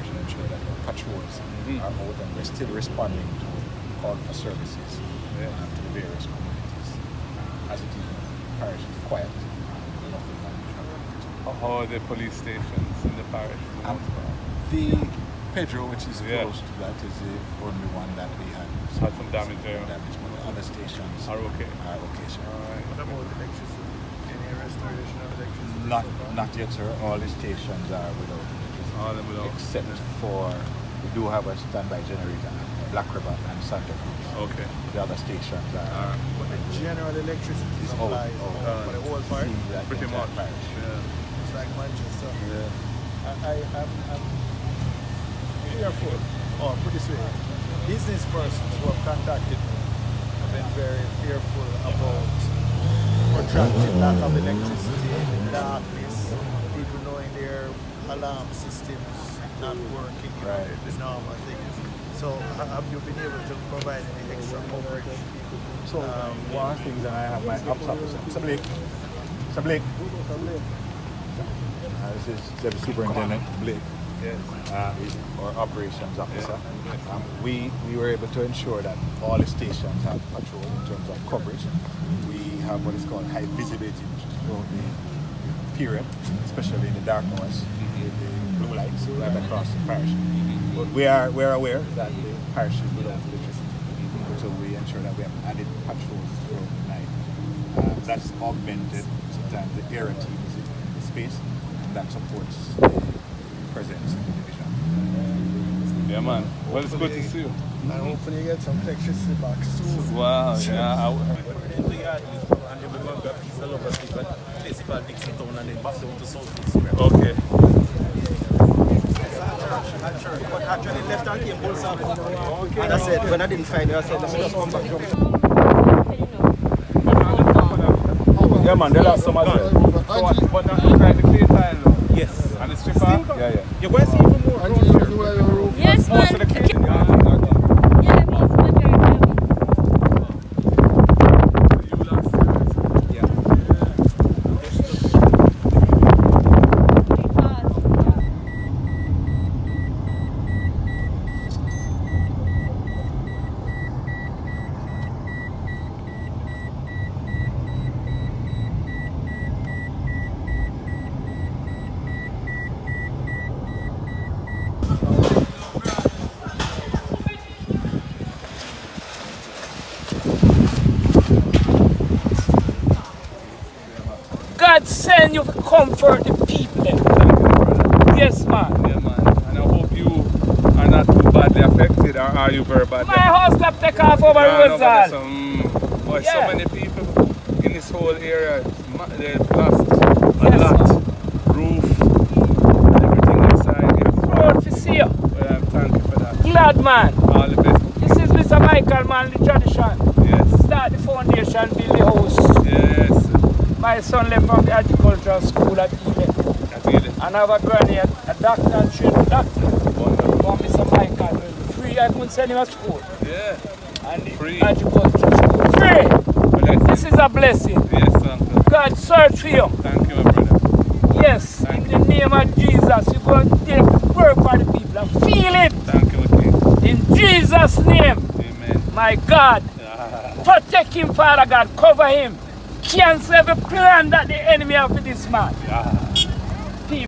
parish and ensure that the patrols are out and we're still responding to call for services to the various communities. As it is, the parish is quiet. Nothing unusual. How are the police stations in the parish? The Pedro, which is close to that, is the only one that we had some damage there. But the other stations are okay. Sir. What about electricity? Any restoration of electricity? Not yet, sir. All the stations are without electricity. All them without. Except for, we do have a standby generator at Black River and Santa Cruz. Okay. The other stations are. But the general electricity It's supply is out. for the whole parish. Pretty much. Parish. It's like Manchester. Yeah. I'm fearful, or pretty sure, business persons who have contacted me have been very fearful about protracted lack of electricity in the darkness, people knowing their alarm systems not working, the normal things. So have you been able to provide any extra coverage? So one of the things that I have my ops officer, Mr. Blake. This is the Superintendent Blake. Yes. Our operations officer. We were able to ensure that all the stations have patrol in terms of coverage. We have what is called high visibility throughout the period, especially in the dark hours, with the blue lights right across the parish. But we are aware that the parish is without electricity, so we ensure that we have added patrols throughout the night. That's augmented. Sometimes the area team is in the space, and that supports the presence in the division. Yeah, man. Well, it's good to see you. And hopefully you get some electricity back soon. Wow, yeah. Okay. But actually left and came both sides. And I said, when I didn't find you, I said, let me just come back. Yeah, man, they lost some as well. But not trying to clean tile now. Yes. And the stripper? Yeah. You're going to see even more. Yes, man. Most of the clean. Yeah, most majority of it. You lost. Yeah. God send you to comfort the people. Yes, man. Yeah, man. And I hope you are not too badly affected, or are you very badly My house got taken off over Rosal. Boy, Yeah. so many people in this whole area, they've lost a Yes, lot. Roof, everything inside. Yeah. Proud to see you. Well, thank you for that. Glad, man. All the best. This is Mr. Michael, man, the tradition. Yes. Start the foundation, build the house. Yes. My son left from the agricultural school at Ely. I feel it. And I have a granny, a doctor and trained doctor. Wonderful. From Mr. Michael. Free, I couldn't send him to school. Yeah. And the Free. agricultural school. Free! Bless. This is a blessing. Yes, uncle. God search for you. Thank you, my brother. Yes, Thank in the name of Jesus, you go and take work for the people and feel it. Thank you, my king. In Jesus' name, Amen. my God, protect him, Father God, cover him. Cancel every plan that the enemy have for this man. Yeah.